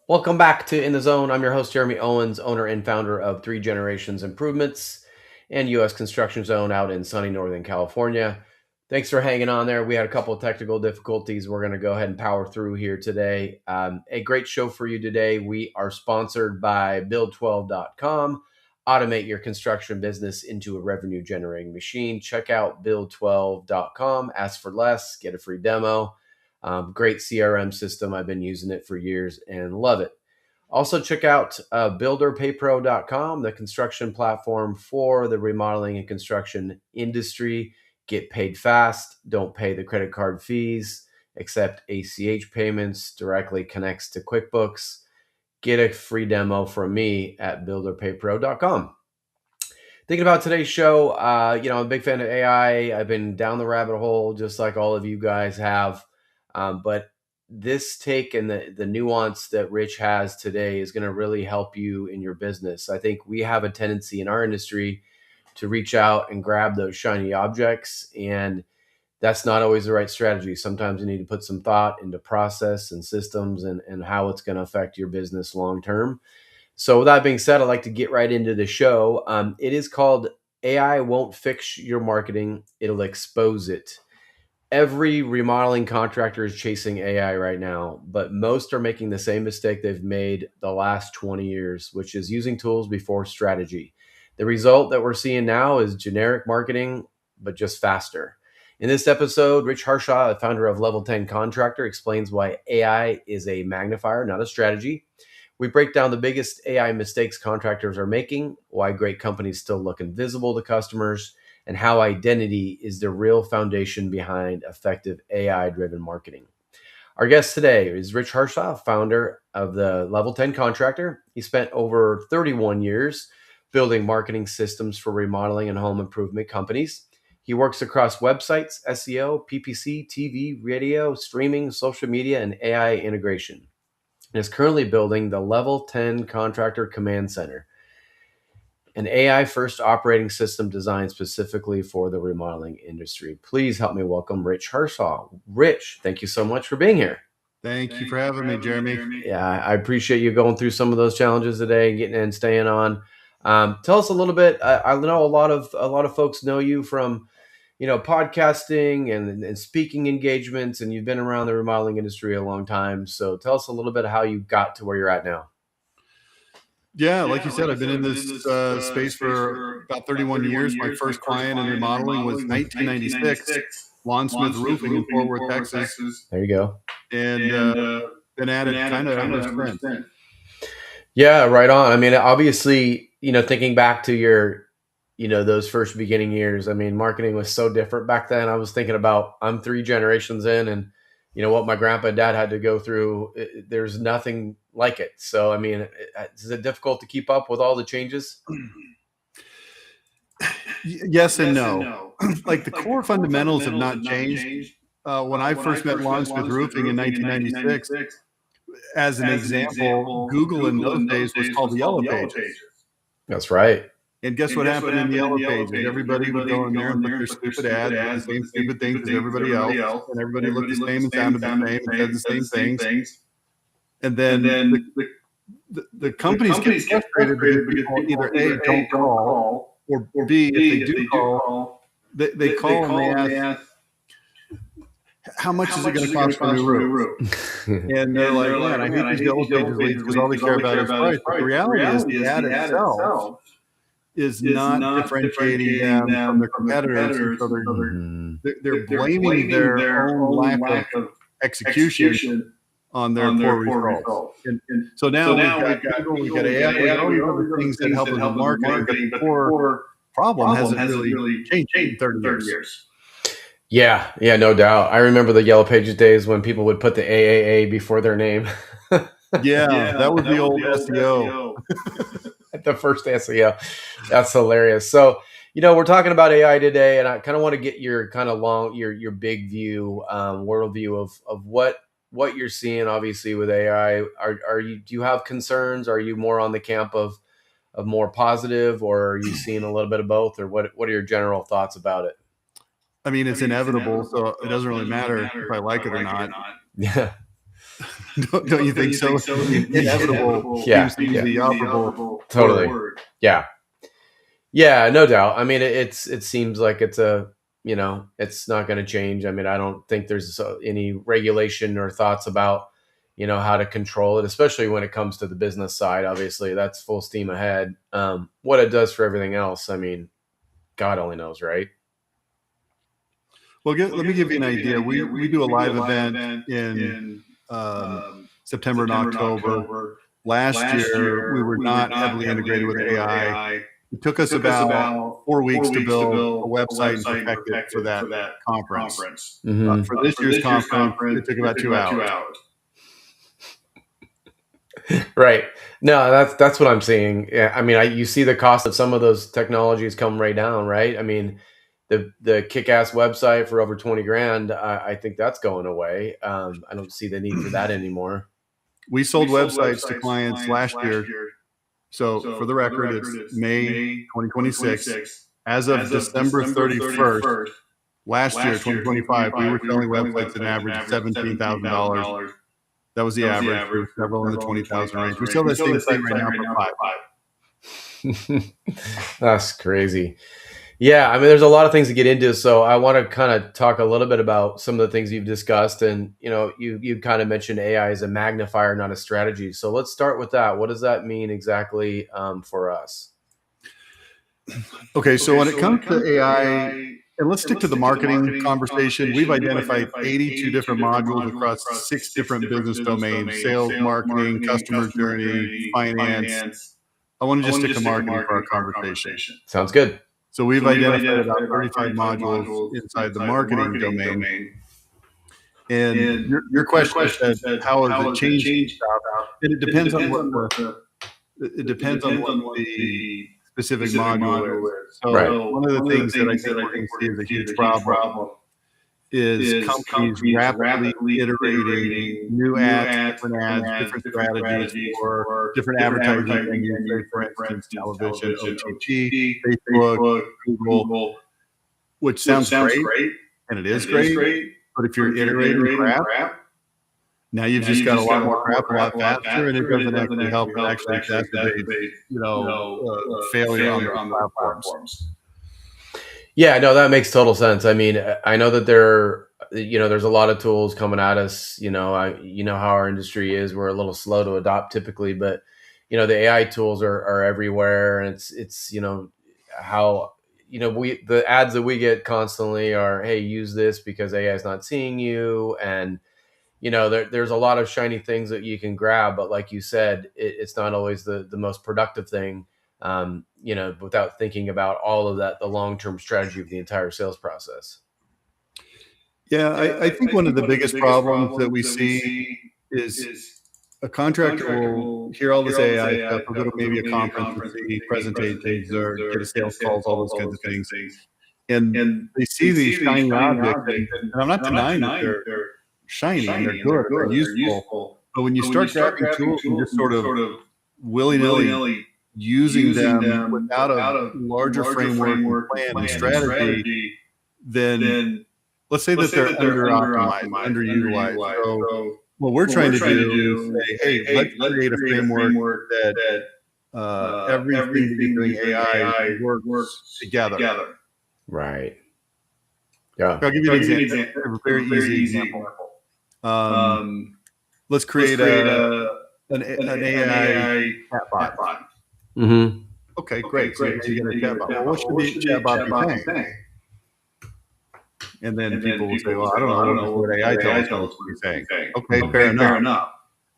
Welcome back to In the Zone. I'm your host, Jeremy Owens, owner and founder of Three Generations Improvements and U.S. Construction Zone out in sunny Northern California. Thanks for hanging on there. We had a couple of technical difficulties. We're going to go ahead and power through here today. A great show for you today. We are sponsored by build12.com. Automate your construction business into a revenue generating machine. Check out build12.com. Ask for less, get a free demo. Great CRM system. I've been using it for years and love it. Also, check out builderpaypro.com, the construction platform for the remodeling and construction industry. Get paid fast. Don't pay the credit card fees. Accept ACH payments. Directly connects to QuickBooks. Get a free demo from me at builderpaypro.com. Thinking about today's show, I'm a big fan of AI. I've been down the rabbit hole just like all of you guys have. But this take and the nuance that Rich has today is going to really help you in your business. I think we have a tendency in our industry to reach out and grab those shiny objects, and that's not always the right strategy. Sometimes you need to put some thought into process and systems and how it's going to affect your business long term. So with that being said, I'd like to get right into the show. It is called AI Won't Fix Your Marketing, It'll Expose It. Every remodeling contractor is chasing AI right now, but most are making the same mistake they've made the last 20 years, which is using tools before strategy. The result that we're seeing now is generic marketing, but just faster. In this episode, Rich Harshaw, the founder of Level 10 Contractor, explains why AI is a magnifier, not a strategy. We break down the biggest AI mistakes contractors are making, why great companies still look invisible to customers, and how identity is the real foundation behind effective AI-driven marketing. Our guest today is Rich Harshaw, founder of the Level 10 Contractor. He spent over 31 years building marketing systems for remodeling and home improvement companies. He works across websites, SEO, PPC, TV, radio, streaming, social media, and AI integration, and is currently building the Level 10 Contractor Command Center, an AI-first operating system designed specifically for the remodeling industry. Please help me welcome Rich Harshaw. Rich, thank you so much for being here. Thank you for having me, Jeremy. Yeah, I appreciate you going through some of those challenges today, getting and staying on. Tell us a little bit. I know a lot of folks know you from, podcasting and speaking engagements, and you've been around the remodeling industry a long time. So tell us a little bit of how you got to where you're at now. Yeah, like you said, I've been in this space for about 31 years. My first client in remodeling was 1996, Lawnsmith Roofing in Fort Worth, Texas. There you go. And been at it kind of ever since. Yeah, right on. I mean, obviously, thinking back to your, those first beginning years, I mean, marketing was so different back then. I was thinking about, I'm 3 generations in, and what my grandpa and dad had to go through, there's nothing like it. So, I mean, is it difficult to keep up with all the changes? Yes and no. Like the core fundamentals have not changed. When I first met Lawnsmith Roofing in 1996, as an example, Google in those days was called the Yellow Pages. That's right. And guess what happened in the Yellow Pages? Everybody would go in there and put their stupid ad, the same stupid things as everybody else, and everybody looked the same and sounded the same and said the same things. And then the companies get frustrated because people either A, don't call, or B, if they do call, they call and they ask, how much is it going to cost for a new roof? And they're like, man, I hate these Yellow Pages leads because all they care about is price. But the reality is the ad itself is not differentiating them from their competitors. And so they're blaming their own lack of execution on their poor results. And so now we've got Google, we've got AI, we've got all these other things that help in the marketing, but the core problem hasn't really changed in 30 years. Yeah, no doubt. I remember the Yellow Pages days when people would put the AAA before their name. Yeah, that was the old SEO. The first SEO. That's hilarious. So, we're talking about AI today, and I kind of want to get your kind of your big view, world view of what you're seeing. Obviously, with AI, do you have concerns? Are you more on the camp of more positive, or are you seeing a little bit of both, or what are your general thoughts about it? I mean, it's inevitable, so it doesn't really matter if I like it or not. Yeah. Don't you think so? Inevitable seems to be the operable Totally. word. Yeah. Yeah, no doubt. I mean, it seems like it's it's not going to change. I mean, I don't think there's any regulation or thoughts about, how to control it, especially when it comes to the business side. Obviously, that's full steam ahead. What it does for everything else, I mean, God only knows, right? Well, let me give you an idea. We do a live event in September and October. Last year, we were not heavily integrated with AI. It took us about 4 weeks to build a website and perfect it for that conference. Mm-hmm. For this year's conference, it took about 2 hours. Right. No, that's what I'm seeing. Yeah, I mean, you see the cost of some of those technologies come right down, right? I mean, the kick-ass website for over 20 grand, I think that's going away. I don't see the need for that anymore. We sold websites to clients last year. So for the record, it's May 2026. As of December 31st, last year, 2025, we were selling websites at an average of $17,000. That was the average. There were several in the 20,000 range. We sell that same site right now for $5,000. That's crazy. Yeah, I mean, there's a lot of things to get into, so I want to kind of talk a little bit about some of the things you've discussed, and you kind of mentioned AI as a magnifier, not a strategy. So let's start with that. What does that mean exactly for us? Okay, so when it comes to AI, and let's stick to the marketing conversation. We've identified 82 different modules across 6 different business domains: sales, marketing, customer journey, finance. I want to just stick to marketing for our conversation. Sounds good. So we've identified about 35 modules inside the marketing domain. And your question said, how has it changed? And it depends on what the specific module is. So Right. one of the things that I think we're going to see as a huge problem is companies rapidly iterating new ads, different strategies for different advertising venues, for instance, television, OTT, Facebook, Google, which sounds great, and it is great. But if you're iterating crap, now you've just got a lot more crap, a lot faster, and it doesn't actually help. It actually exacerbates, failure on the platforms. Yeah, no, that makes total sense. I mean, I know that there's a lot of tools coming at us. You know how our industry is. We're a little slow to adopt typically, but the AI tools are everywhere, and it's how the ads that we get constantly are, hey, use this because AI is not seeing you, and there's a lot of shiny things that you can grab, but like you said, it's not always the most productive thing. Without thinking about all of that, the long-term strategy of the entire sales process. Yeah, I think one of the biggest problems that we see is a contractor will hear all this AI stuff, will go to maybe a conference and see presentations or get a sales calls, all those kinds of things. And they see these shiny objects, and I'm not denying that they're shiny and they're good, they're useful. But when you start grabbing tools and just sort of willy-nilly using them without a larger framework, plan, and strategy, then let's say that they're under-optimized, underutilized. So what we're trying to do is say, hey, let's create a framework that everything that you're doing AI works together. Right. Yeah. I'll give you an example, a very easy example. Let's create an AI chatbot. Mm-hmm. Okay, great. So you get a chatbot. Well, what should the chatbot be paying? And then people will say, well, I don't know what AI tells us what he's saying. Okay, fair enough.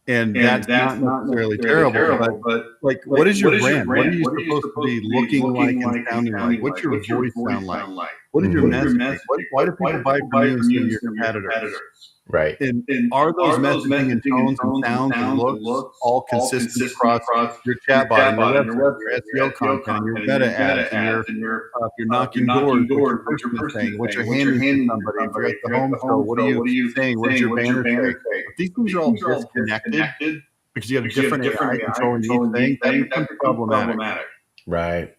And that's not necessarily terrible, but like, what is your brand? What are you supposed to be looking like and sounding like? What's your voice sound like? What is your message? Why do people buy from you instead of your competitors? Right. And are those messaging and tones and sounds and looks all consistent across your chatbot and your website, your SEO content, your meta ads, and if you're knocking doors, what your person is saying, what you're handing to somebody, if you're at the home show, what are you saying? What does your banner say? If these things are all disconnected because you have a different AI controlling these things, that becomes problematic. Right.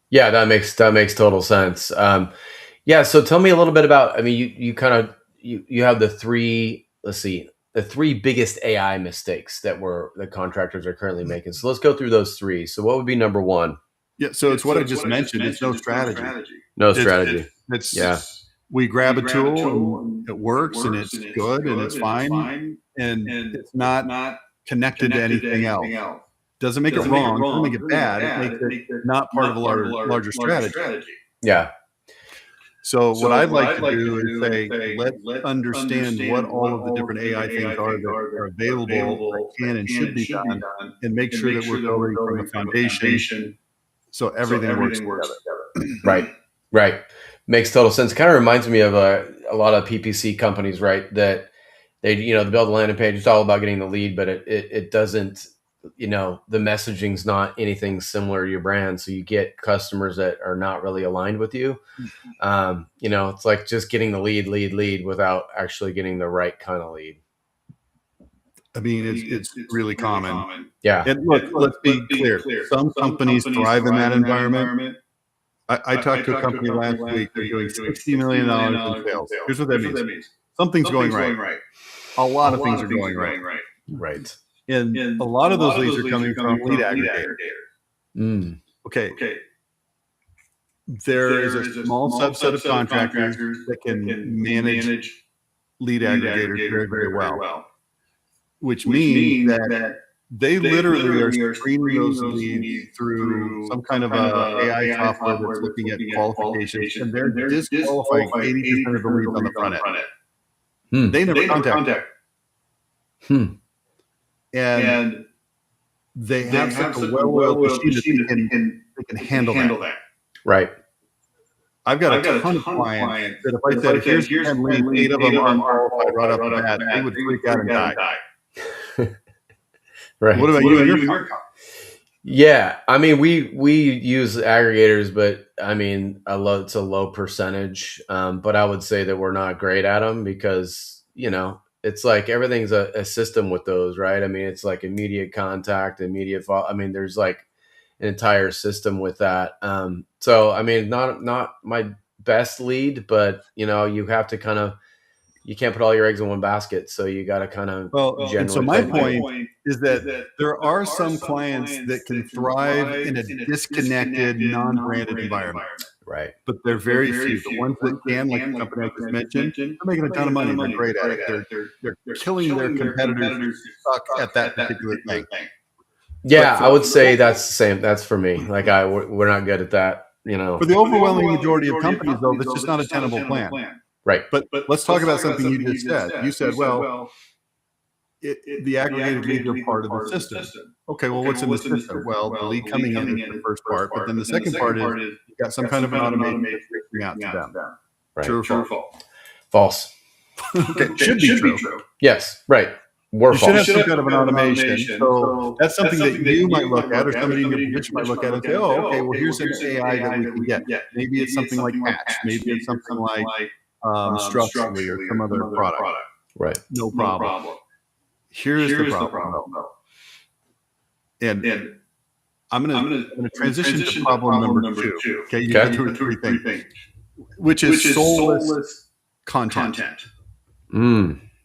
Yeah, that makes total sense. Yeah. So tell me a little bit about. I mean, you kind of you have the three. Let's see. the 3 biggest AI mistakes that the contractors are currently making. So let's go through those 3. So what would be number 1? Yeah, so it's what I just mentioned. It's no strategy. No strategy. It's we grab a tool and it works and it's good and it's fine and it's not connected to anything else. Doesn't make it wrong, doesn't make it bad. It makes it not part of a larger strategy. Yeah. So what I'd like to do is say, let's understand what all of the different AI things are that are available, that can and should be done, and make sure that we're building from a foundation so everything works together. Right. Makes total sense. It kind of reminds me of a lot of PPC companies, right? That they build a landing page. It's all about getting the lead, but it doesn't, the messaging's not anything similar to your brand. So you get customers that are not really aligned with you. It's like just getting the lead without actually getting the right kind of lead. I mean, it's really common. Yeah. And look, let's be clear. Some companies thrive in that environment. I talked to a company last week. They're doing $60 million in sales. Here's what that means. Something's going right. A lot of things are going right. Right. And a lot of those leads are coming from lead aggregators. Okay. There is a small subset of contractors that can manage lead aggregators very, very well. Which means that they literally are screening those leads through some kind of a AI software that's looking at qualifications, and they're disqualifying 80% of the leads on the front end. They never contact. And they have such a well-oiled machine that they can handle that. Right. I've got a ton of clients that if I said, here's 10 leads, 8 of them are unqualified right off the bat, they would freak out and die. Right. What about you and your company? Yeah, I mean, we use aggregators, but I mean, it's a low percentage. But I would say that we're not great at them because it's like everything's a system with those, right? I mean, it's like immediate contact, immediate follow. I mean, there's like an entire system with that. So I mean, not my best lead, but you have to you can't put all your eggs in one basket. So you got to kind of. And so my point is that there are some clients that can thrive in a disconnected, non-branded environment. Right. But they're very few. The ones that can, like the company I just mentioned, they're making a ton of money. They're great at it. They're killing their competitors who suck at that particular thing. Yeah, I would say that's the same. That's for me. Like we're not good at that. For the overwhelming majority of companies, though, that's just not a tenable plan. Right. But let's talk about something you just said. You said, well, the aggregated leads are part of the system. Okay, well, what's in the system? Well, the lead coming in is the first part, but then the second part is you've got some kind of an automation that's reaching out to them. Right. True or false? False. Okay, should be true. Yes, right. You should have some kind of an automation. So that's something that you might look at, or somebody in your position might look at and say, oh, okay, well, here's an AI that we can get. Maybe it's something like Patch. Maybe it's something like Structurally or some other product. Right. No problem. Here's the problem, though. And I'm gonna transition to problem number 2. Okay, you got 2 or 3 things, which is soulless content.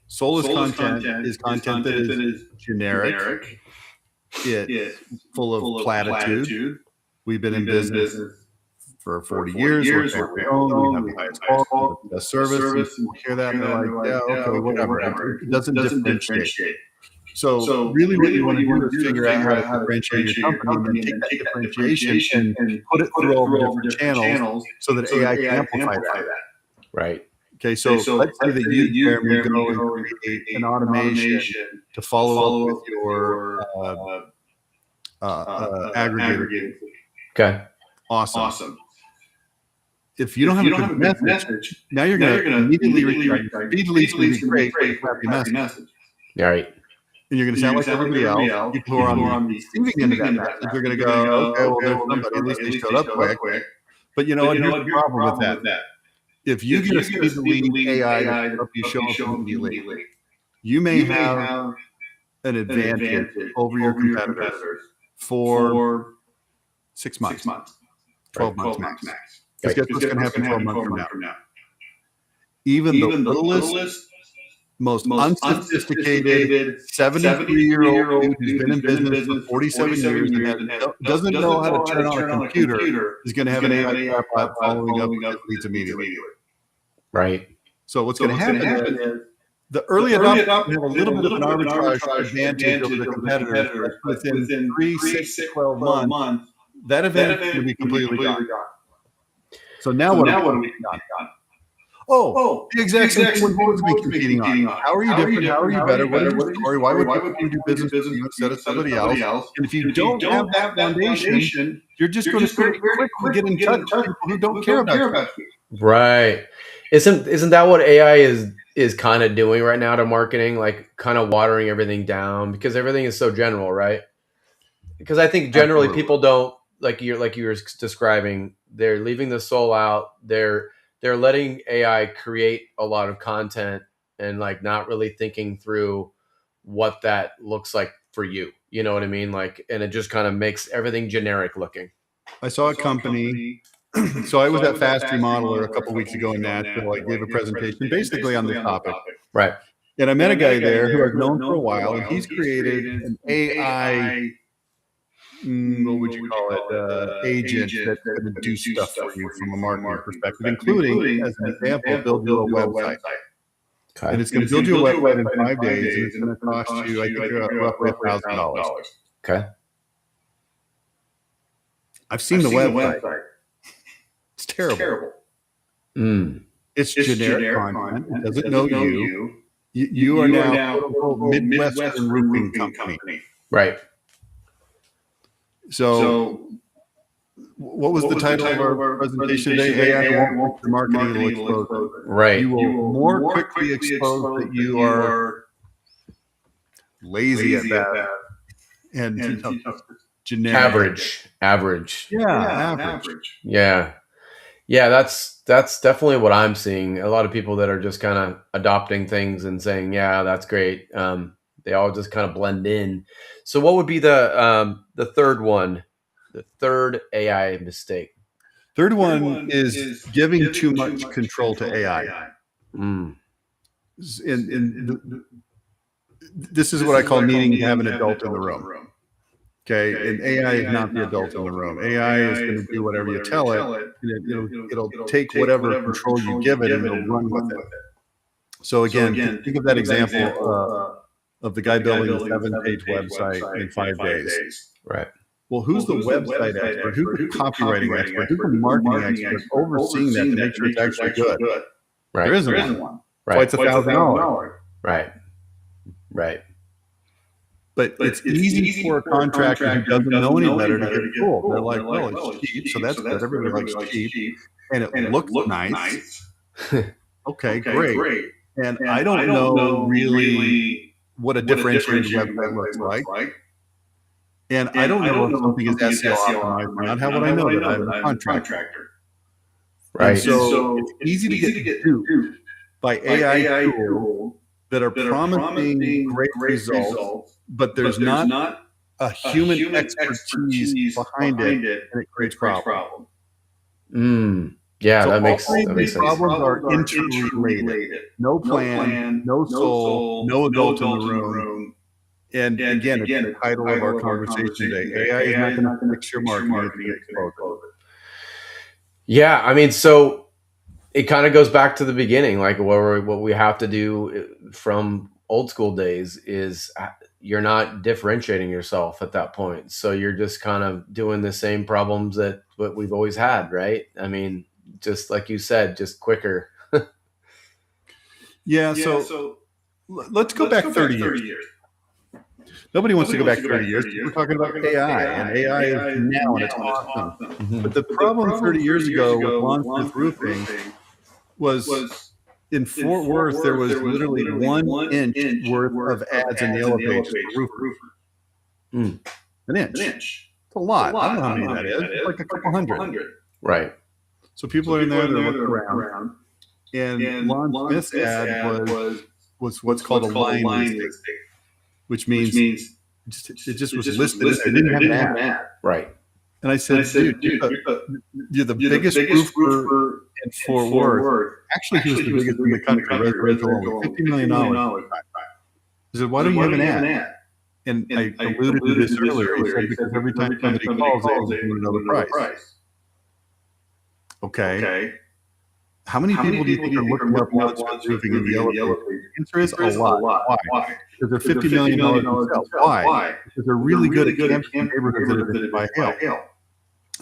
Soulless content is content that is generic. It's full of platitude. We've been in business for 40 years. We're family owned. We have the highest quality, the best service. You hear that, and they're like, yeah, okay, whatever. It doesn't differentiate. So really what you want to do is figure out how to differentiate your company and then take that differentiation and put it through all the different channels so that AI can amplify that. Right. Okay, so let's say that you, Jeremy, go and create an automation to follow up with your aggregator. Okay. Awesome. If you don't have a good message, now you're going to immediately reach out. Speed leads going to be great, but you have your message. All right. And you're going to sound like everybody else. People who are on the receiving end of that message, they're going to go, okay, well, there's somebody. At least they showed up quick. But you know what? Here's the problem with that. If you get a speed to lead AI to help you show up immediately, you may have an advantage over your competitors for 6 months, 12 months max. Because guess what's going to happen 12 months from now? Even the littlest most unsophisticated 73-year-old dude who's been in business for 47 years and doesn't know how to turn on a computer is going to have an AI chatbot following up with his leads immediately. Right. So what's going to happen is the early adopters have a little bit of an arbitrage advantage over the competitors. Within 3, 6, 12 months, that event is going to be completely gone. So now what are we done? Oh, the exact same thing we've always been competing on. How are you different? How are you better? What is your story? Why would people do business with you instead of somebody else? And if you don't have that foundation, you're just going to quickly get in touch with people who don't care about you. Right. Isn't that what AI is kind of doing right now to marketing, like kind of watering everything down because everything is so general, right? Because I think generally people don't like you were describing, they're leaving the soul out. They're letting AI create a lot of content and like not really thinking through what that looks like for you. You know what I mean? Like, and it just kind of makes everything generic looking. I saw a company. So I was at Fast Remodeler a couple of weeks ago in Nashville. I gave a presentation basically on this topic. Right. And I met a guy there who I've known for a while, and he's created an AI, what would you call it, agent that's going to do stuff for you from a marketing perspective, including, as an example, build you a website. Okay. And it's going to build you a website in 5 days, and it's going to cost you, I think, roughly $1,000. Okay. I've seen the website. It's terrible. It's generic content. It doesn't know you. You are now a Midwestern roofing company. Right. So what was the title of our presentation today? AI won't the marketing will expose. Right. You will more quickly expose that you are lazy at that and generic. Average. Yeah, average. Yeah, that's definitely what I'm seeing. A lot of people that are just kind of adopting things and saying, yeah, that's great. They all just kind of blend in. So what would be the third one, the third AI mistake? Third one is giving too much control to AI. This is what I call needing to have an adult in the room. Okay, and AI is not the adult in the room. AI is going to do whatever you tell it. It'll take whatever control you give it and it'll run with it. So again, think of that example of the guy building a 7-page website in 5 days. Right. Well, who's the website expert? Who's the copywriting expert? Who's the marketing expert overseeing that to make sure it's actually good? Right. There isn't one. Right. So it's $1,000. Right. But it's easy for a contractor who doesn't know any better to get fooled. They're like, well, it's cheap, so that's good. Everybody likes cheap. And it looks nice. Okay, great. And I don't know really what a differentiated website looks like. And I don't know if something is SEO optimized or not. How would I know that I'm a contractor? Right. And so it's easy to get duped by AI tools that are promising great results, but there's not a human expertise behind it, and it creates problems. Yeah, so that makes sense. Problems are interrelated. No plan, no soul, no adult in the room. And again, it's the title of our conversation today. AI is not going to fix your marketing, it's going to expose it. Yeah, I mean, so it kind of goes back to the beginning, like what we have to do from old school days is you're not differentiating yourself at that point. So you're just kind of doing the same problems that what we've always had, right? I mean, just like you said, just quicker. So let's go back 30 years. Nobody wants to go back 30 years. We're talking about AI, and AI is now, and it's awesome. Mm-hmm. But the problem 30 years ago with lawn roofing was in Fort Worth, there was literally 1 inch worth of ads in the yellow pages for roofers. An inch. It's a lot. I don't know how many that is. It's like a couple hundred. Right. So people are in there, they're looking around. And Lon Smith's ad was what's called a line listing, which means it just was listed. It didn't have an ad. Right. And I said, dude, you're the biggest roofer in Fort Worth. Actually, he was the biggest in the country, residential only, $50 million. He said, why don't you have an ad? And I alluded to this earlier. He said, because every time somebody calls, they want another price. Okay. How many people do you think are looking up one-stop roofing in the elevator? The answer is a lot. Why? Because they're $50 million themselves. Why? Because they're really good at canvassing neighborhoods that have been hit by hail.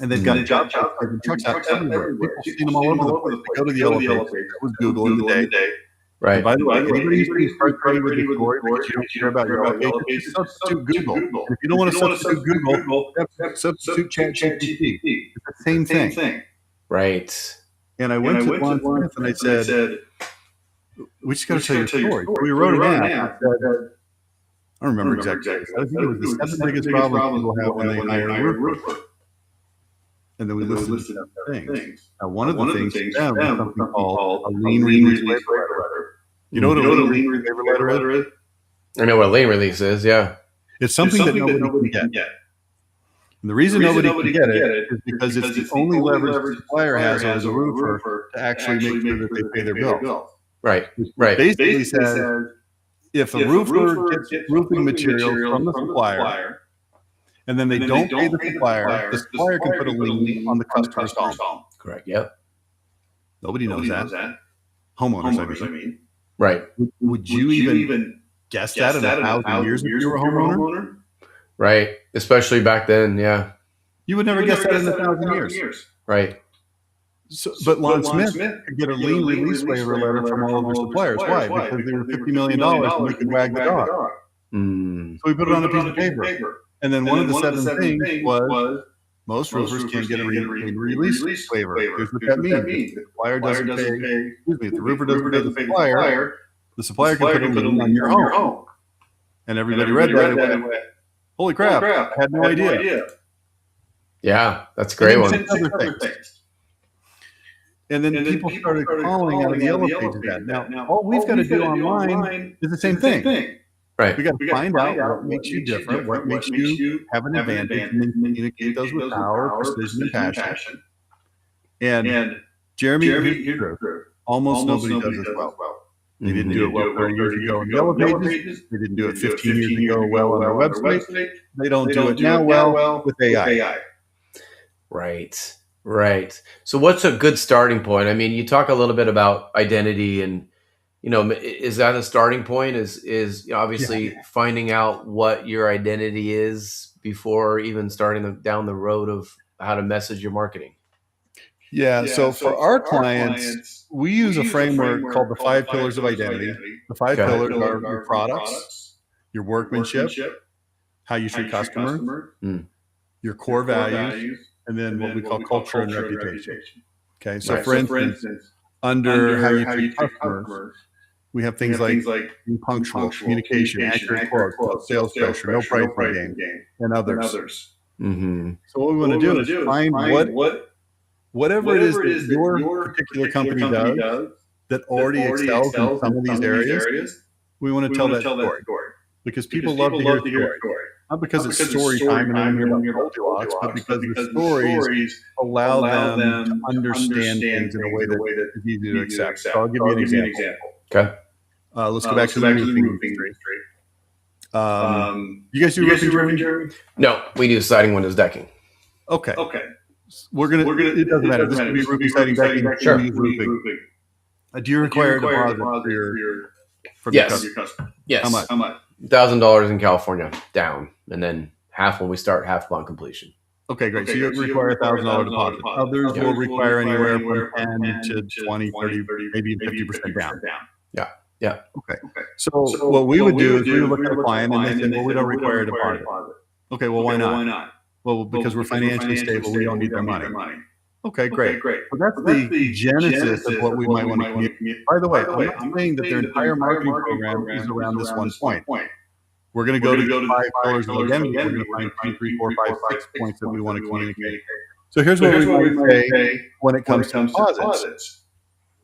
And they've got job sites and trucks out everywhere. People see them all over the place. They go to the elevator. That was Google in the day. Right. And by the way, anybody who's being frustrated with the story because you don't care about your location, substitute Google. And if you don't want to substitute Google, substitute ChatGPT. It's the same thing. Right. And I went to Lon Smith and I said, we just got to tell your story. So we wrote an ad. I don't remember exactly. I think it was the 7 biggest problems people have when they hire a roofer. And then we listed things. Now, one of the things to them was something called a lien release waiver letter. You know what a lien release waiver letter is? I know what a lien release is, yeah. It's something that nobody can get. And the reason nobody can get it is because it's the only leverage the supplier has as a roofer to actually make sure that they pay their bills. Right. Basically says, if a roofer gets roofing material from the supplier, and then they don't pay the supplier can put a lien on the customer's home. Correct. Yep. Nobody knows that. Homeowners, I mean. Right. Would you even guess that in 1,000 years if you were a homeowner? Right. Especially back then, yeah. You would never guess that in 1,000 years. Right. So, but Lon Smith could get a lien release waiver letter from all of their suppliers. Why? Because they were $50 million and they could wag the dog. So we put it on a piece of paper. And then one of the 7 things was most roofers can't get a lien release waiver. Here's what that means. If the supplier doesn't pay, if the roofer doesn't pay the supplier can put a lien on your home. And everybody read that and went, holy crap, I had no idea. Yeah, that's a great one. And then people started calling out of the yellow pages ad. Now, all we've got to do online is the same thing. Right. We got to find out what makes you different, what makes you have an advantage, and then communicate those with power, precision, and passion. And Jeremy, here's the truth. Almost nobody does this well. They didn't do it well 30 years ago on the yellow pages. They didn't do it 15 years ago well on their website. They don't do it now well with AI. Right. So what's a good starting point? I mean, you talk a little bit about identity and, is that a starting point? Is obviously finding out what your identity is before even starting down the road of how to message your marketing? Yeah. So for our clients, we use a framework called the 5 pillars of identity. The 5 pillars are your products, your workmanship, how you treat customers, your core values, and then what we call culture and reputation. Okay. So for instance, under how you treat customers, we have things like being punctual, communication, accurate quotes, sales pressure, no pricing game, and others. Mm-hmm. So what we want to do is find whatever it is that your particular company does that already excels in some of these areas. We want to tell that story because people love to hear a story. Not because it's story time and I'm here about Goldilocks, but because the stories allow them to understand things in a way that is easy to accept. So I'll give you an example. Okay. Let's go back to the roofing industry. You guys do roofing, Jeremy? No, we do siding, windows, decking. Okay. We're gonna. It doesn't matter. This could be roofing, siding, decking. Sure. Roofing. Do you require a deposit from your customer? Yes. How much? $1,000 in California down, and then half when we start, half upon completion. Okay, great. So you require $1,000 deposit. Others will require anywhere from 10 to 20, 30, maybe 50% down. Yeah. Okay. So what we would do is we would look at a client and they say, well, we don't require a deposit. Okay, well, why not? Well, because we're financially stable, we don't need their money. Okay, great. So that's the genesis of what we might want to communicate. By the way, I'm not saying that their entire marketing program is around this one point. We're going to go to the 5 pillars of identity. We're going to find 2, 3, 4, 5, 6 points that we want to communicate. So here's what we might say when it comes to deposits.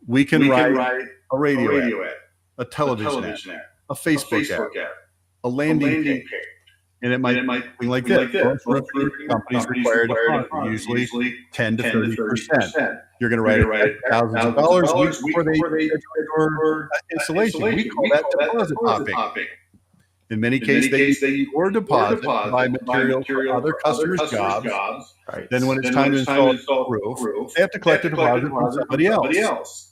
We can write a radio ad, a television ad, a Facebook ad, a landing page, And it might be something like this. Most roofing companies require a deposit, usually 10 to 30%. You're going to write a check thousands of dollars a week before they schedule your installation. We call that deposit hopping. In many cases, they use your deposit to buy material for other customers' jobs. Right. Then when it's time to install a roof, they have to collect a deposit from somebody else.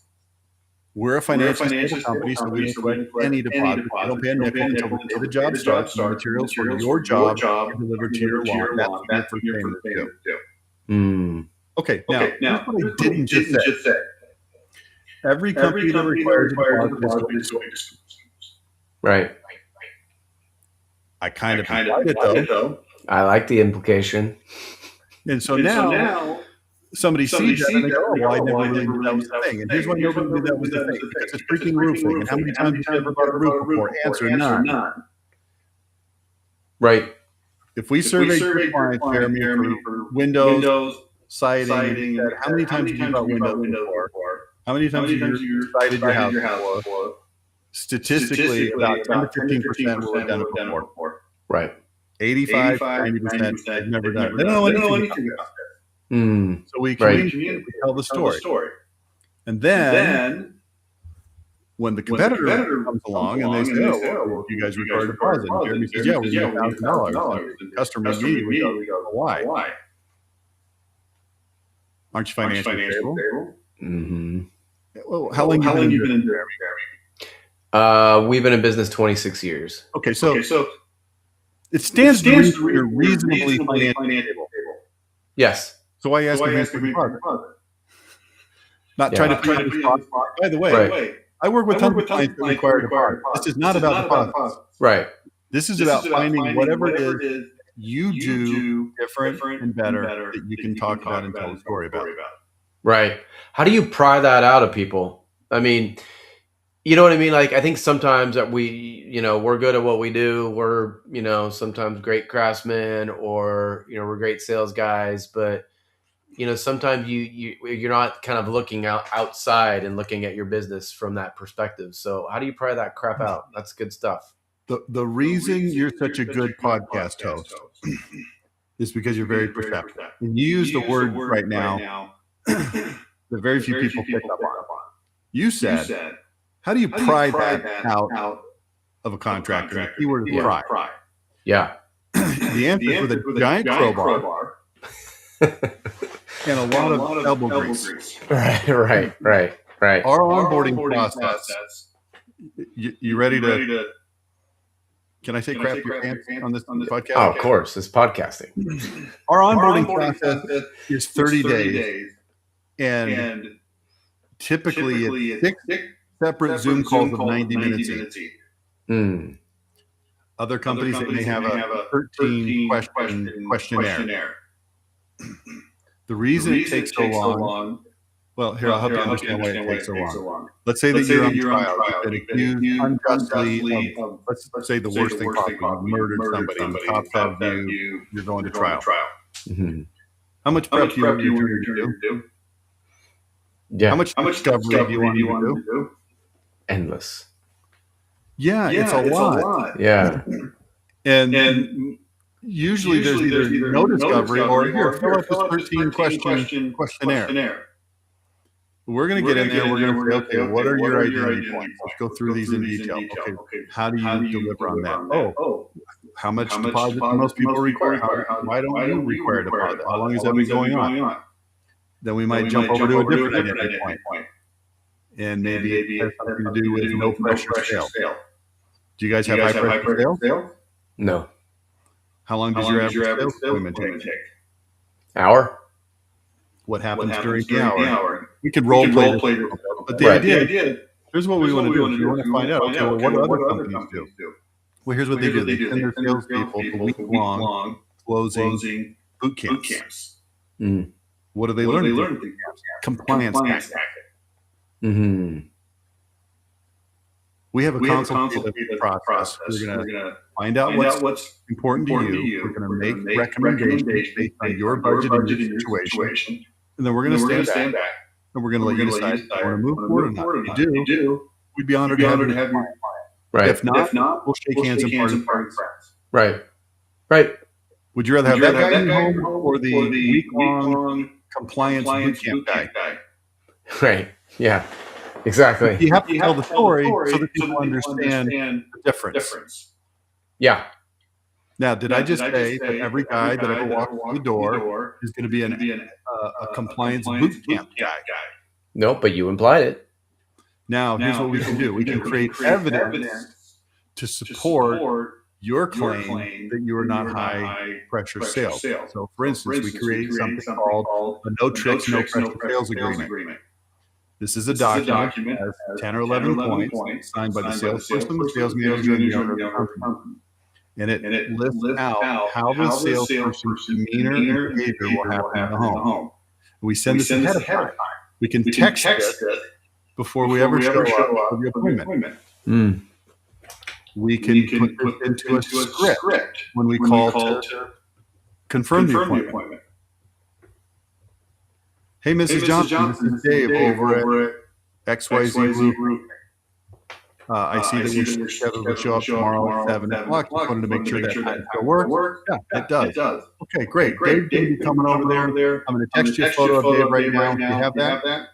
We're a financially stable company, so we don't collect any deposit. We don't pay a nickel until the day the job starts. The materials for your job are delivered to your lawn. That's when your first payment is due. Okay, now here's what I didn't just say. Every company that requires a deposit is going to sue. Right. I kind of like it though. I like the implication. And so now somebody sees that and they go, oh, well, I never really knew that was the thing. And here's why nobody knew that was the thing. Because it's freaking roofing. And how many times have you ever bought a roof before? Answer, none. Right. If we surveyed your clients, Jeremy, for windows, siding, how many times have you bought windows before? How many times have you sided your house before? Statistically, about 10 to 15% will have done it before. Right. 85, 90% have never done it. They don't know anything about it. So we communicate, we tell the story. And then when the competitor comes along and they say, oh, well, you guys require a deposit. And Jeremy says, yeah, we need $1,000. And the customer immediately goes, why? Aren't you financially stable? Mm-hmm. Well, how long have you been in Jeremy? We've been in business 26 years. Okay, so it stands to reason you're reasonably financially stable. Yes. So why are you asking for a deposit? Not trying to put you on the spot. By the way, I work with tons of clients that require a deposit. This is not about deposits. Right. This is about finding whatever it is you do different and better that you can talk about and tell a story about. Right. How do you pry that out of people? I mean, you know what I mean? Like, I think sometimes that we're good at what we do. We're, sometimes great craftsmen or, we're great sales guys, but, sometimes you're not kind of looking outside and looking at your business from that perspective. So how do you pry that crap out? That's good stuff. The reason you're such a good podcast host is because you're very perceptive. And you use the word right now that very few people pick up on. You said, how do you pry that out of a contractor? The keyword is pry. Yeah. The answer is with a giant crowbar and a lot of elbow grease. Right. Our onboarding process. You ready to? Can I say crap your pants on this podcast? Oh, of course. It's podcasting. Our onboarding process is 30 days. And typically it's 6 separate Zoom calls of 90 minutes each. Other companies may have a 13 question questionnaire. The reason it takes so long, well, here, I'll help you understand why it takes so long. Let's say that you're on trial. You've been accused unjustly of, let's say, the worst thing possible. You murdered somebody, and the cops have you. You're going to trial. Mm-hmm. How much prep do you want your attorney to do? Yeah. How much discovery do you want to do? Endless. Yeah, it's a lot. Yeah. And usually there's either no discovery or here, fill out this 13 question questionnaire. We're going to get in there. We're going to say, okay, what are your identity points? Let's go through these in detail. Okay, how do you deliver on that? Oh, how much deposit do most people require? Why don't you require a deposit? How long has that been going on? Then we might jump over to a different identity point. And maybe it has something to do with no pressure sale. Do you guys have high pressure sales? No. How long does your average sales appointment take? Hour. What happens during the hour? We could role play this, but the idea, here's what we want to do. If you want to find out, okay, well, what do other companies do? Well, here's what they do. They send their salespeople to week-long closing boot camps. What do they learn? Compliance tactics. Mm-hmm. We have a consultative process. We're going to find out what's important to you. We're going to make recommendations based on your budget and your situation. And then we're going to stand back and we're going to let you decide if you want to move forward or not. If you do, we'd be honored to have you. Right. If not, we'll shake hands and part of friends. Right. Right. Would you rather have that guy in your home or the week-long compliance boot camp guy? Right. Yeah. Exactly. You have to tell the story so that people understand the difference. Yeah. Now, did I just say that every guy that ever walks through the door is going to be a compliance boot camp guy? Nope, but you implied it. Now, here's what we can do. We can create evidence to support your claim that you are not high pressure sales. So, for instance, we create something called a no tricks, no pressure sales agreement. This is a document that has 10 or 11 points signed by the salesperson, the sales manager, and the owner of the company. And it lists out how the salesperson's demeanor and behavior will happen in the home. We send this ahead of time. We can text it before we ever show up for the appointment. We can put this into a script when we call to confirm the appointment. Hey, Mrs. Johnson, this is Dave over at XYZ Group. I see that we're scheduled to show up tomorrow at 7 o'clock. Just wanted to make sure that time still works. Yeah, it does. Okay, great. Dave's going to be coming over there. I'm going to text you a photo of Dave right now. Do you have that?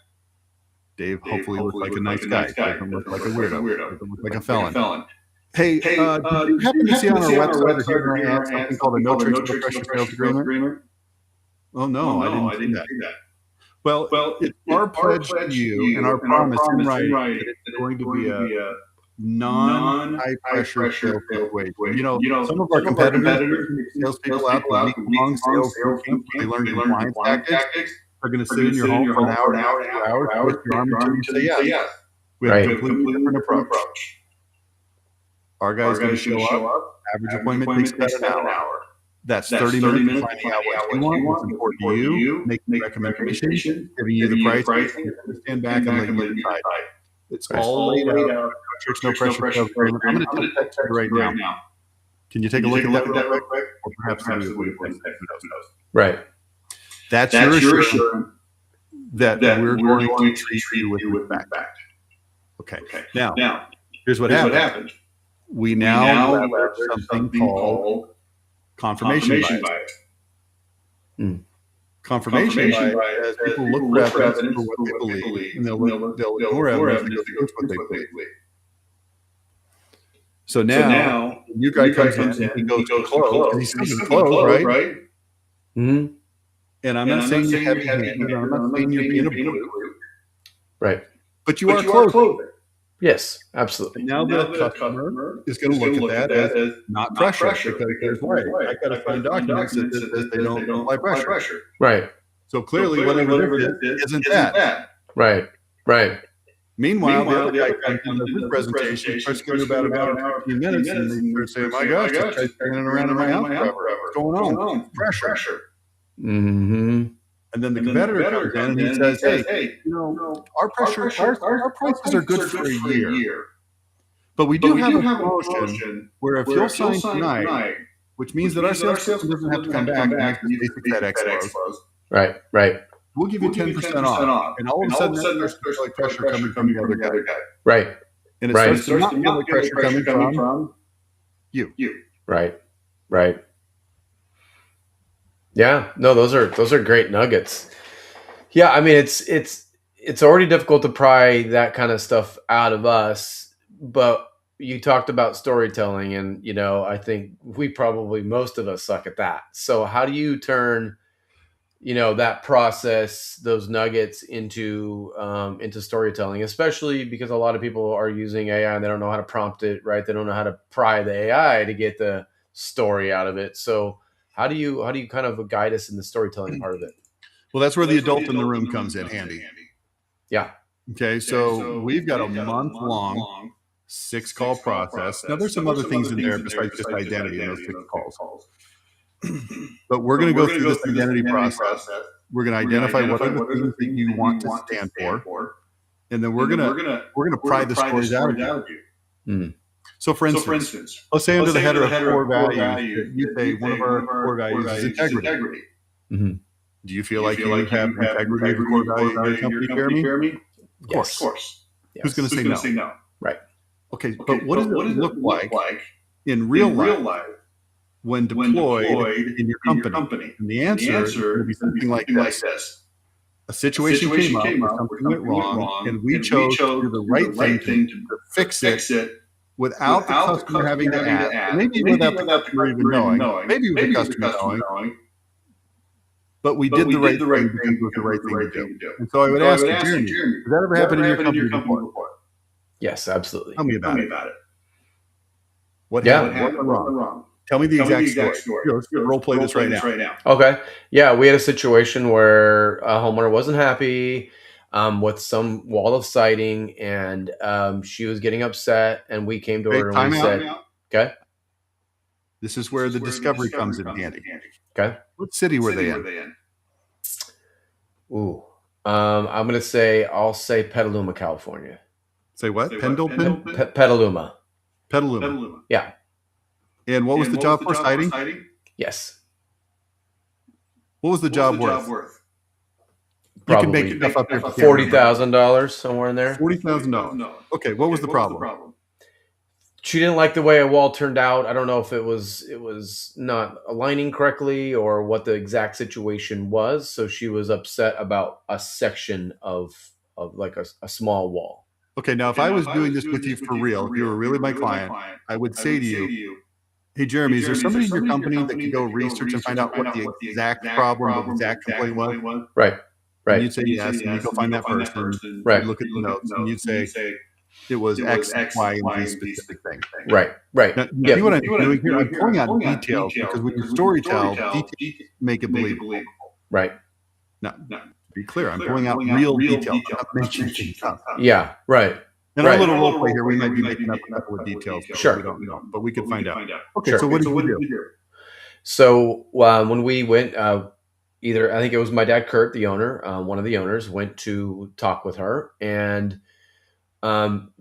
Dave hopefully looks like a nice guy. Doesn't look like a weirdo. Doesn't look like a felon. Hey, did you happen to see on our website or hear in our ad something called a no tricks, no pressure sales agreement? Oh, no, I didn't see that. Well, it's our pledge to you and our promise in writing that it's going to be a non-high pressure sales situation. You know, some of our competitors, salespeople out there, week-long sales camps, they learn compliance tactics. They're going to sit in your home for an hour, 2 hours, twist your arm until you say yes. We have a completely different approach. Our guy's going to show up. Average appointment takes about an hour. That's 30 minutes finding out what you want, what's important to you, making recommendations, giving you the price, stand back and let you decide. It's all laid out. No tricks, no pressure sales agreement. I'm going to text you right now. Can you take a look at that real quick? Or perhaps somebody will text you. Right. That's your assurance that we're going to treat you with respect. Okay. Now, here's what happened. We now have something called confirmation bias. Confirmation bias is people look for evidence for what they believe, and they'll ignore evidence against what they believe. So now, when your guy comes in and he goes to close, he's coming to close, right? Mm-hmm. And I'm not saying you're heavy-handed, I'm not saying you're being a brute. Right. But you are closing. Yes, absolutely. And now the customer is going to look at that as not pressure, because here's why. I got to find documents that says they don't apply pressure. Right. So clearly, whatever this is, isn't that. Right. Meanwhile, the other guy comes in his presentation, starts giving about an hour and 15 minutes, and they start saying, my gosh, this guy's standing around in my house forever. What's going on? Pressure. Mm-hmm. And then the competitor comes in and he says, hey, our prices are good for a year. But we do have a promotion where if you'll sign tonight, which means that our salesperson doesn't have to come back and ask us basics at Expos. Right. We'll give you 10% off. And all of a sudden there's like pressure coming from the other guy. Right. And it starts to not feel like pressure coming from you. Right. Yeah, no, those are great nuggets. Yeah, I mean it's already difficult to pry that kind of stuff out of us, but you talked about storytelling, and I think most of us suck at that. So how do you turn that process, those nuggets into storytelling, especially because a lot of people are using AI and they don't know how to prompt it, right? They don't know how to pry the AI to get the story out of it. So how do you kind of guide us in the storytelling part of it? Well, that's where the adult in the room comes in handy. Yeah. Okay. So we've got a month-long 6-call process. Now there's some other things in there besides just identity in those 6 calls. But we're going to go through this identity process. We're going to identify what are the things that you want to stand for, and then we're going to pry the stories out of you. Mm. So, for instance, let's say under the header of core values, you say one of our core values is integrity. Mm-hmm. Do you feel like you have integrity as a core value in your company, Jeremy? Of course. Yes. Who's going to say no? Right. Okay, but what does it look like in real life when deployed in your company? And the answer is going to be something like this. A situation came up where something went wrong, and we chose to do the right thing to fix it without the customer having to ask, maybe without the customer even knowing, maybe with the customer knowing, but we did the right thing because it was the right thing to do. And so I would ask you, Jeremy, has that ever happened in your company before? Yes, absolutely. Tell me about it. What happened? What went wrong? Tell me the exact story. Let's role play this right now. Okay. Yeah, we had a situation where a homeowner wasn't happy with some wall of siding, and she was getting upset, and we came to her and we said, okay. This is where the discovery comes in handy. Okay. What city were they in? Ooh. I'm going to I'll say Petaluma, California. Say what? Pendleton? Petaluma. Petaluma. Yeah. And what was the job for siding? Yes. What was the job worth? Probably you can make stuff up there. $40,000, somewhere in there. $40,000. Okay. What was the problem? She didn't like the way a wall turned out. I don't know if it was not aligning correctly or what the exact situation was. So she was upset about a section of like a small wall. Okay. Now, if I was doing this with you for real, if you were really my client, I would say to you, hey, Jeremy, is there somebody in your company that can go research and find out what the exact problem, the exact complaint was? Right. And you'd say yes, and you'd go find that person. Right. You'd look at the notes, and you'd say it was X, Y, and Z specific thing. Right. Now, see what I'm doing here? I'm pulling out details because when you storytell, details make it believable. Right. Now, to be clear, I'm pulling out real details. I'm not mentioning stuff. Yeah. Right. In our little role play here, we might be making up a couple of details. Sure. We don't know, but we could find out. Okay, Sure. so what did you do? So when we went, I think it was my dad, Kurt, the owner, one of the owners, went to talk with her, and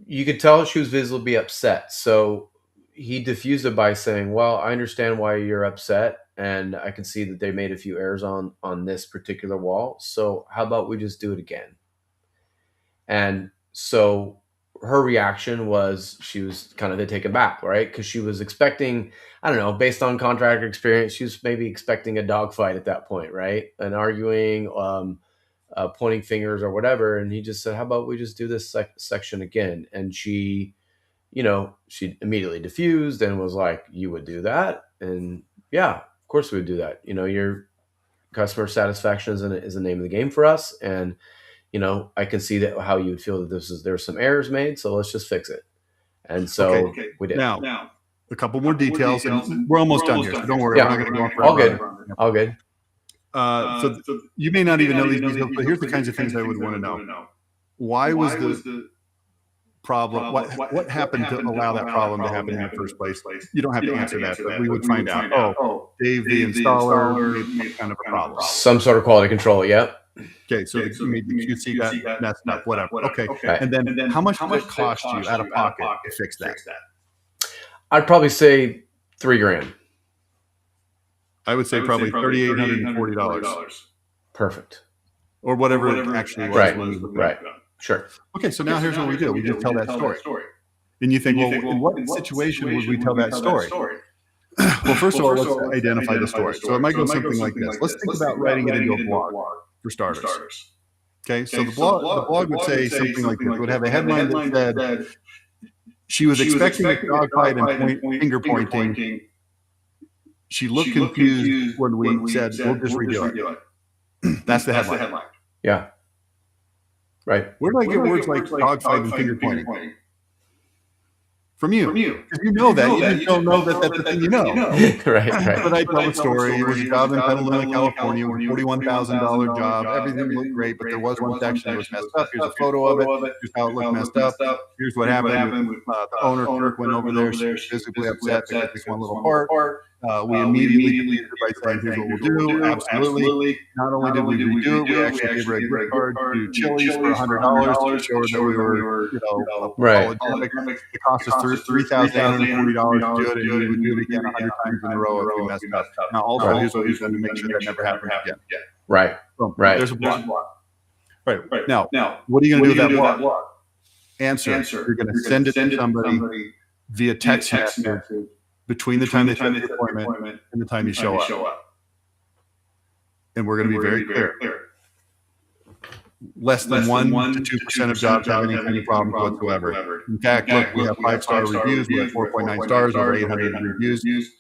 you could tell she was visibly upset. So he diffused it by saying, well, I understand why you're upset, and I can see that they made a few errors on this particular wall. So how about we just do it again? And so her reaction was she was kind of taken back, right? Because she was expecting, I don't know, based on contractor experience, she was maybe expecting a dogfight at that point, right? And arguing, pointing fingers or whatever. And he just said, how about we just do this section again? And she immediately diffused and was like, you would do that? And yeah, of course we would do that. Your customer satisfaction is the name of the game for us. And I can see that how you would feel that there's some errors made, so let's just fix it. And so we did. Now, a couple more details, and we're almost done here, so don't worry. We're not going to go on forever. All good. So you may not even know these details, but here's the kinds of things I would want to know. Why was the problem? What happened to allow that problem to happen in the first place? You don't have to answer that, but we would find out. Oh, Dave, the installer, made kind of a problem. Some sort of quality control. Yep. Okay, so the QC got messed up, whatever. Okay, and then how much did it cost you out of pocket to fix that? I'd probably say $3,000. I would say probably $3,840. Perfect. Or whatever it actually was. Right. Sure. Okay, so now here's what we do. We just tell that story. And you think, well, in what situation would we tell that story? Well, first of all, let's identify the story. So it might go something like this. Let's think about writing it into a blog. For starters. Okay, so the blog would say something like this. It would have a headline that said, she was expecting a dogfight and finger pointing. She looked confused when we said, we'll just redo it. That's the headline. Yeah. Right. Where do I get words like dogfight and finger pointing? From you. Because you know that. You just don't know that that's the thing you know. Right. But I tell the story. It was a job in Petaluma, California, $41,000 job. Everything looked great, but there was one section that was messed up. Here's a photo of it. Here's how it looked messed up. Here's what happened. The owner, Kirk, went over there. She was visibly upset because this one little part. We immediately deleted it by saying, here's what we'll do. Absolutely. Not only did we redo it, we actually gave her a gift card to Chili's for $100 to show her that we were, apologetic. It cost us $3,840 to do it, and we would do it again 100 times in a row if we messed up. Now, also, here's what we've done to make sure that never happens again. Right. Right. There's a blog. Right. Now, what are you going to do with that blog? Answer. You're going to send it to somebody via text message between the time they set the appointment and the time you show up. And we're going to be very clear. Less than 1 to 2% of jobs have any kind of problems whatsoever. In fact, look, we have 5-star reviews. We have 4.9 stars, over 800 reviews.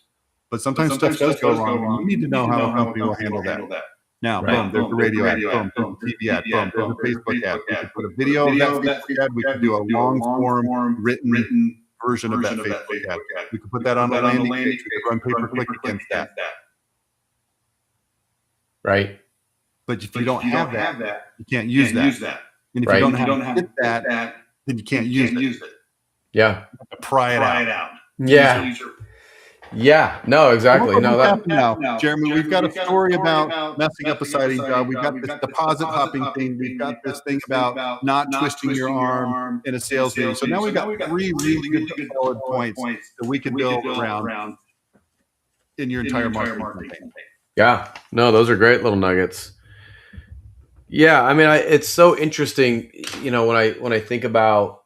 But sometimes stuff does go wrong. You need to know how a company will handle that. Now, boom, there's a radio ad, boom, TV ad, boom, there's a Facebook ad. We could put a video of that Facebook ad. We could do a long-form written version of that Facebook ad. We could put that on a landing page. We could run pay-per-click against that. Right. But if you don't have that, you can't use that. And if you don't have that, then you can't use it. Yeah. You have to pry it out. Yeah. Yeah, no, exactly. No, now, Jeremy, we've got a story about messing up a siding job. We've got this deposit hopping thing. We've got this thing about not twisting your arm in a sales meeting. So now we've got 3 really good solid points that we can build around in your entire marketing campaign. Yeah, no, those are great little nuggets. Yeah, I mean, it's so interesting, when I think about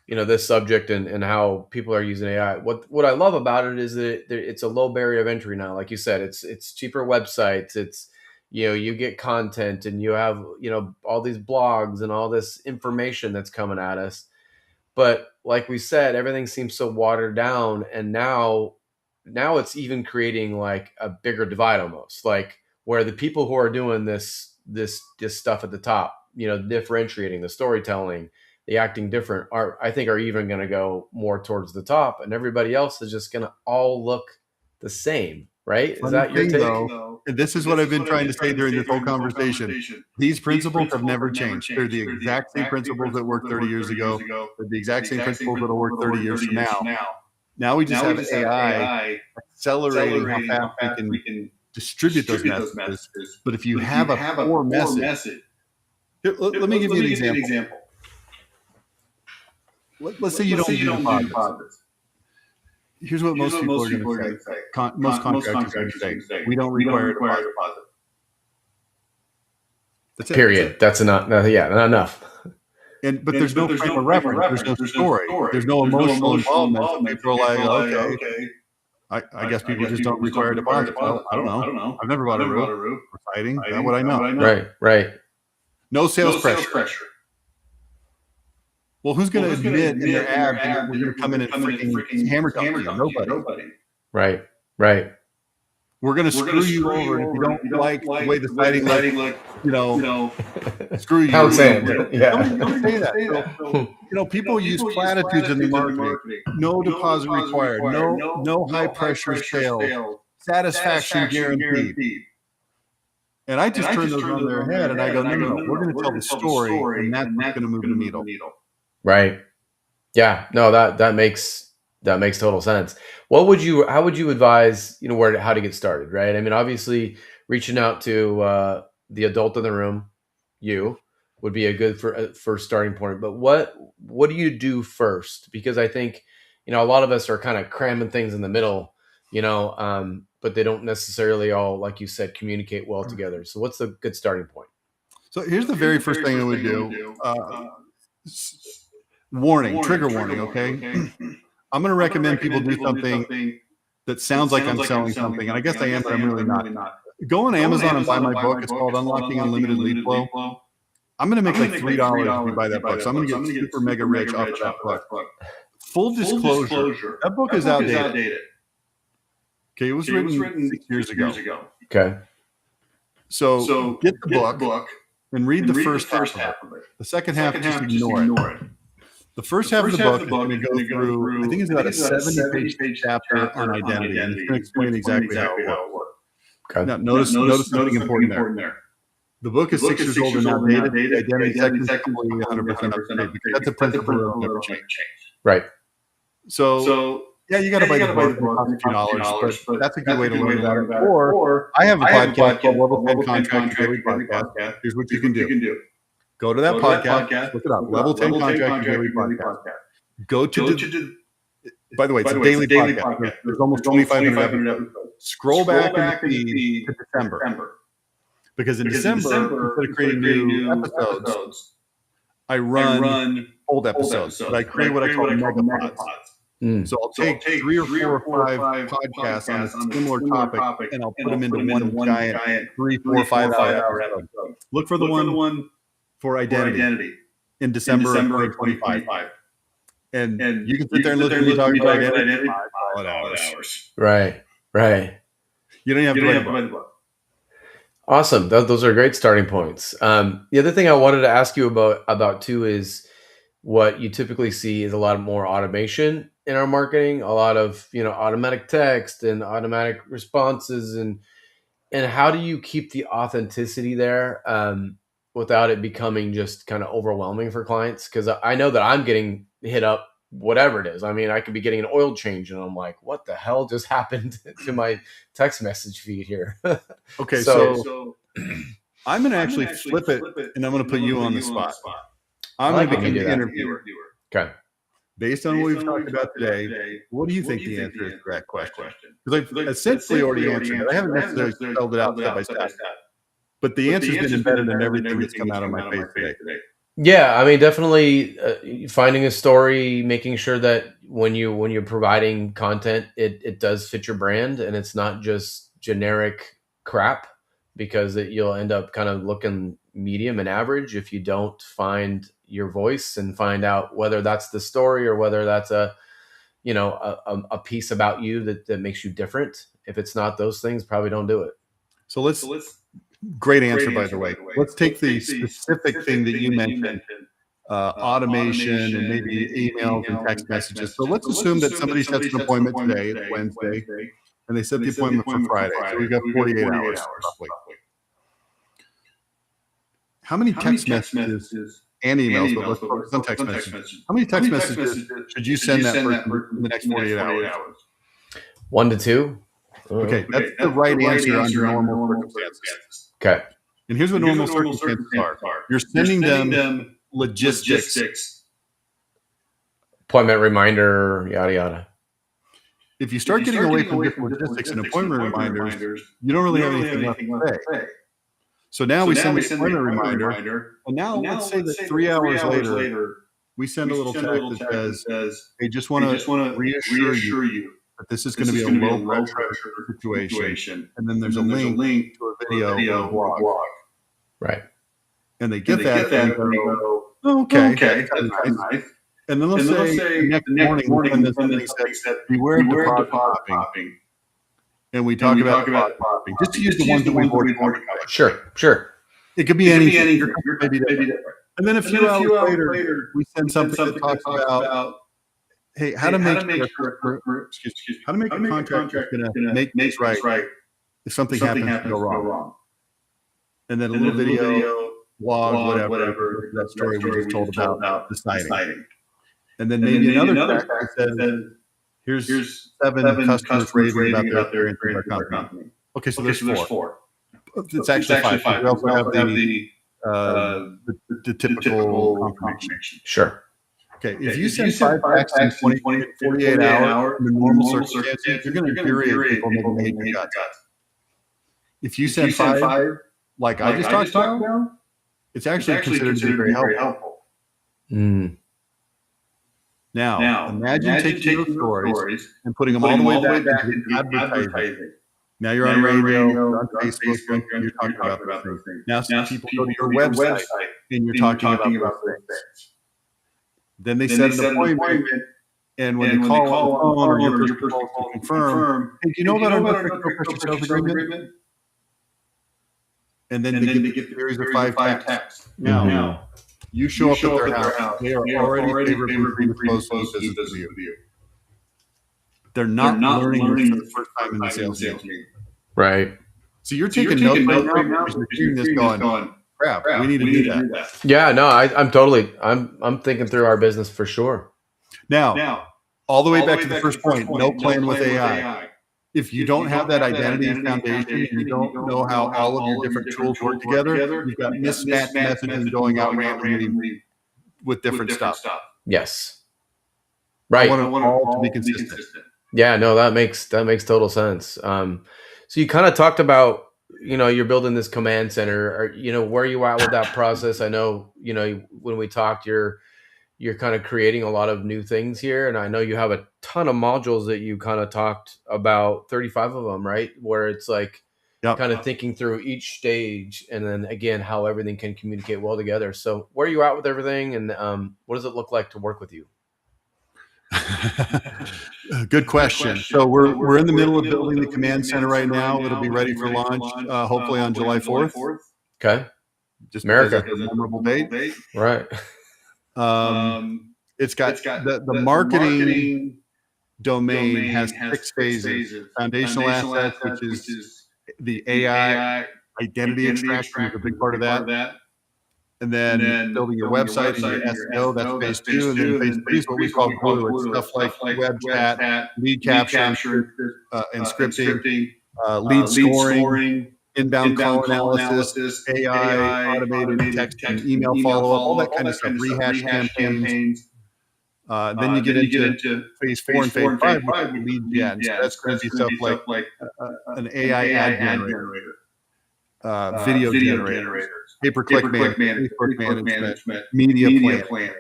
this subject and how people are using AI. What I love about it is that it's a low barrier of entry now. Like you said, it's cheaper websites. It's you get content and you have all these blogs and all this information that's coming at us. But like we said, everything seems so watered down, and now it's even creating like a bigger divide almost, like where the people who are doing this stuff at the top, differentiating the storytelling, the acting different, I think are even going to go more towards the top, and everybody else is just going to all look the same, right? Is that your take? Though, this is what I've been trying to say during this whole conversation. These principles have never changed. They're the exact same principles that worked 30 years ago. They're the exact same principles that will work 30 years from now. Now we just have AI accelerating how fast we can distribute those messages. But if you have a core message, let me give you an example. Let's say you don't do deposits. Here's what most people are going to say. Most contractors are going to say, we don't require a deposit. That's it. Period. That's enough. Not enough. But there's no frame of reference. There's no story. There's no emotional involvement. People are like, okay. I guess people just don't require a deposit. Well, I don't know. I've never bought a roof or siding. That's what I know. Right. No sales pressure. Well, who's going to admit in their ad that we're going to come in and freaking hammer talk you? Nobody. Right. We're going to screw you over. If you don't like the way the siding looks, screw you. Don't say that. So, people use platitudes in the marketing. No deposit required. No high pressure sale. Satisfaction guaranteed. And I just turn those on their head and I go, no. We're going to tell the story, and that's what's going to move the needle. Right. Yeah. No, that makes total sense. How would you advise, how to get started? Right. I mean, obviously reaching out to the adult in the room, you would be a good first starting point. But what do you do first? Because I think, a lot of us are kind of cramming things in the middle, but they don't necessarily all, like you said, communicate well together. So what's the good starting point? So here's the very first thing I would do. Trigger warning, okay? I'm going to recommend people do something that sounds like I'm selling something, and I guess I am, but I'm really not. Go on Amazon and buy my book. It's called Unlocking Unlimited Lead Flow. I'm going to make like $3 if you buy that book, so I'm going to get super mega rich off of that book. Full disclosure, that book is outdated. Okay, it was written 6 years ago. Okay. So get the book and read the first half of it. The second half, just ignore it. The first half of the book is going to go through, I think it's about a 70-page chapter on identity, and it's going to explain exactly how it works. Okay. Now, notice something important there. The book is 6 years old and outdated. The identity section is completely 100% up to date, because that's a principle that will never change. Right. So yeah, you got to buy the book. It costs a few dollars, but that's a good way to learn about it. Or I have a podcast called Level 10 Contractor Daily Podcast. Here's what you can do. Go to that podcast, look it up, Level 10 Contractor Daily Podcast. Go to by the way, it's a daily podcast. There's almost 2,500 episodes. Scroll back in the feed to December. Because in December, instead of creating new episodes, I run old episodes. But I create what I call megapods. So I'll take 3 or 4 or 5 podcasts on a similar topic, and I'll put them into one giant 3, 4, 5-hour episode. Look for the one for identity in December of 2025. And you can sit there and listen to me talk about identity for 5 solid hours. Right. You don't even have to write the book. Awesome. Those are great starting points. The other thing I wanted to ask you about too is what you typically see is a lot more automation in our marketing, a lot of automatic text and automatic responses, and how do you keep the authenticity there without it becoming just kind of overwhelming for clients? Because I know that I'm getting hit up, whatever it is. I mean, I could be getting an oil change, and I'm like, what the hell just happened to my text message feed here? Okay, so I'm going to actually flip it, and I'm going to put you on the spot. I'm going to become the interviewer. Okay. Based on what we've talked about today, what do you think the answer is to that question? Because I've essentially already answered it. I haven't necessarily spelled it out step by step. But the answer's been embedded in everything that's come out of my face today. Yeah, I mean, definitely finding a story, making sure that when you're providing content, it does fit your brand and it's not just generic crap, because you'll end up kind of looking medium and average if you don't find your voice and find out whether that's the story or whether that's a piece about you that makes you different. If it's not those things, probably don't do it. So let's great answer, by the way. Let's take the specific thing that you mentioned, automation and maybe emails and text messages. So let's assume that somebody sets an appointment today, it's Wednesday, and they set the appointment for Friday. So we've got 48 hours roughly. How many text messages and emails, but let's focus on text messages. How many text messages should you send that person in the next 48 hours? 1 to 2. Okay, that's the right answer under normal circumstances. Okay. And here's what normal circumstances are. You're sending them logistics. Appointment reminder, yada, yada. If you start getting away from just logistics and appointment reminders, you don't really have anything left to say. So now we send the appointment reminder, and now let's say that 3 hours later, we send a little text that says, hey, just want to reassure you that this is going to be a low pressure situation. And then there's a link to a video or a blog. Right. And they get that and go, okay, that's nice. And then let's say next morning when this thing says, beware of deposit popping. And we talk about deposit popping. Just to use the ones that we've already covered. Sure. It could be anything. Maybe different. And then a few hours later, we send something that talks about, hey, how to make a contractor going to make this right if something happens to go wrong. And then a little video, blog, whatever, that story we just told about the siding. And then maybe another text that says, here's 7 customers raving about their experience with our company. Okay, so there's 4. It's actually 5. We also have the typical confirmation. Sure. Okay, if you send 5 texts in 48 hours in the normal circumstances, you're going to infuriate people and make them hate your guts. If you send 5, like I just talked about, it's actually considered to be very helpful. Now, imagine taking those stories and putting them all the way back into advertising. Now you're on radio, you're on Facebook, and you're talking about those things. Now some people go to your website and you're talking about those things. Then they set an appointment, and when they call on the phone or your person calls to confirm, hey, do you know about our pressure sales agreement? And then they get a series of 5 texts. Now, you show up at their house. They are already favorably predisposed to business with you. They're not learning for the first time in the sales meeting. Right. So you're taking notes right now because you're seeing this going, crap, we need to do that. Yeah, no, I'm thinking through our business for sure. Now, all the way back to the first point, no plan with AI. If you don't have that identity foundation and you don't know how all of your different tools work together, you've got mismatched messages going out randomly with different stuff. Yes. Right. I want it all to be consistent. Yeah, no, that makes total sense. So you kind of talked about, you're building this command center, or, where you at with that process. I know, when we talked, you're you're kind of creating a lot of new things here, and I know you have a ton of modules that you kind of talked about, 35 of them, right? Where it's like Yep. kind of thinking through each stage, and then again how everything can communicate well together. So where are you at with everything, and what does it look like to work with you? Good question. So we're in the middle of building the command center right now. It'll be ready for launch, hopefully on July 4th. Okay. Just America. because it's a memorable date. Right. It's got the marketing domain has 6 phases. Foundational assets, which is the AI identity extraction is a big part of that. And then building your website and your SEO, that's phase 2. And then phase 3 is what we call glue. It's stuff like web chat, lead capture, and scripting, lead scoring, inbound call analysis, AI, automated text and email follow-up, all that kind of stuff, rehash campaigns. Then you get into phase 4 and phase 5, which is lead gen. So that's going to be stuff like an AI ad generator, video generators, pay-per-click management, Facebook management, media plan.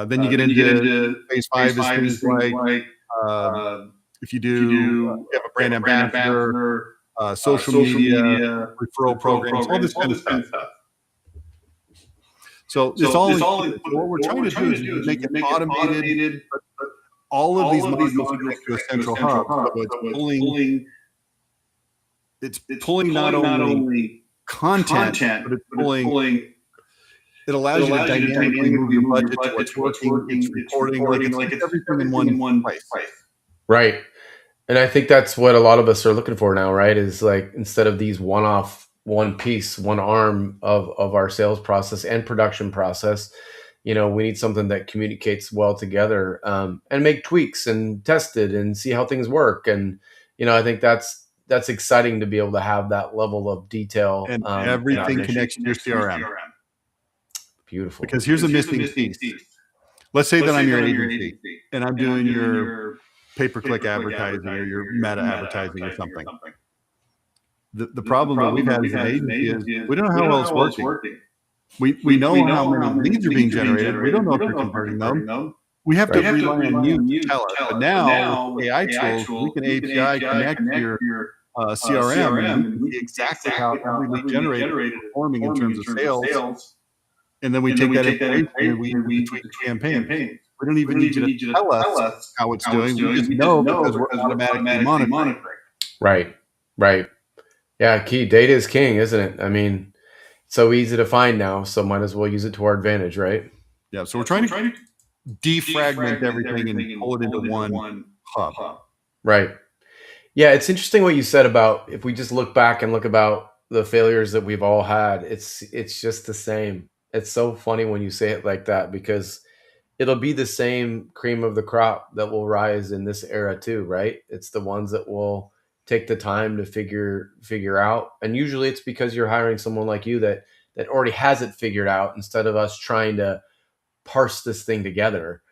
Then you get into phase 5 is things like if you have a brand ambassador, social media, referral programs, all this kind of stuff. So it's all what we're trying to do is make it automated, but all of these modules connect to a central hub. So it's pulling not only content, but it's pulling. It allows you to dynamically move your budget to what's working. It's reporting, like it's everything in one place. Right. And I think that's what a lot of us are looking for now, right? Is like, instead of these one-off, one piece, one arm of our sales process and production process, we need something that communicates well together, and make tweaks and test it and see how things work. And, I think that's exciting to be able to have that level of detail. And everything connects to your CRM. Beautiful. Because here's a missing piece. Let's say that I'm your agency and I'm doing your pay-per-click advertising or your meta advertising or something. The problem that we've had as an agency is we don't know how well it's working. We know how many leads are being generated. We don't know if you're converting them. We have to rely on you to tell us. But now with AI tools, we can API connect your CRM and we can see exactly how every lead generator is performing in terms of sales. And then we take that information and we tweak the campaign. We don't even need you to tell us how it's doing. We just know because we're automatically monitoring. Right. Yeah, key. Data is king, isn't it? I mean, so easy to find now, so might as well use it to our advantage, right? Yeah, so we're trying to defragment everything and pull it into one hub. Right. Yeah, it's interesting what you said about, if we just look back and look about the failures that we've all had, it's just the same. It's so funny when you say it like that, because it'll be the same cream of the crop that will rise in this era too, right? It's the ones that will take the time to figure out. And usually it's because you're hiring someone like you that already has it figured out, instead of us trying to parse this thing together.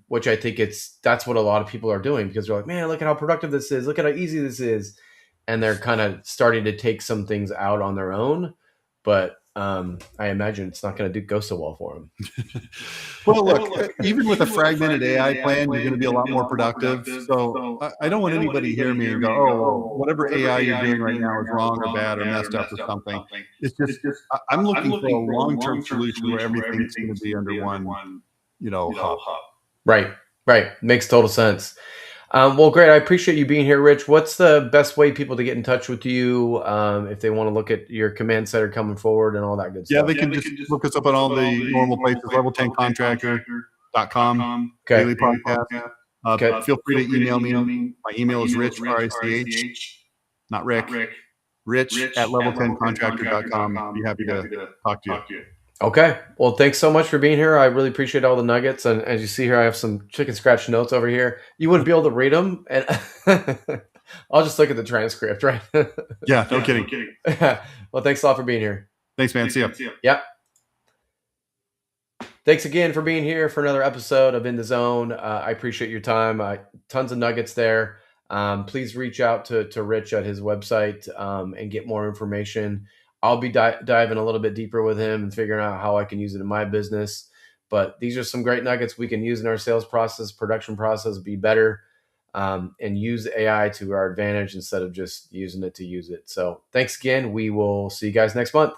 Which I think that's what a lot of people are doing, because they're like, man, look at how productive this is. Look at how easy this is. And they're kind of starting to take some things out on their own. But I imagine it's not going to go so well for them. Well, look, even with a fragmented AI plan, you're going to be a lot more productive. So I don't want anybody to hear me and go, oh, whatever AI you're doing right now is wrong or bad or messed up or something. It's just, I'm looking for a long-term solution where everything's going to be under one, hub. Right. Makes total sense. Well, great. I appreciate you being here, Rich. What's the best way people to get in touch with you if they want to look at your command center coming forward and all that good stuff? Yeah, they can just look us up on all the normal places, level10contractor.com, Okay. daily podcast. Feel free to email me. My email is rich, R-I-C-H, not Rick, rich at level10contractor.com. Be happy to talk to you. Okay. Well, thanks so much for being here. I really appreciate all the nuggets. And as you see here, I have some chicken scratch notes over here. You wouldn't be able to read them, and I'll just look at the transcript, right? Yeah, no kidding. Well, thanks a lot for being here. Thanks, man. See ya. Yep. Thanks again for being here for another episode of In the Zone. I appreciate your time. Tons of nuggets there. Please reach out to Rich at his website and get more information. I'll be diving a little bit deeper with him and figuring out how I can use it in my business. But these are some great nuggets we can use in our sales process, production process, be better, and use AI to our advantage instead of just using it to use it. So thanks again. We will see you guys next month.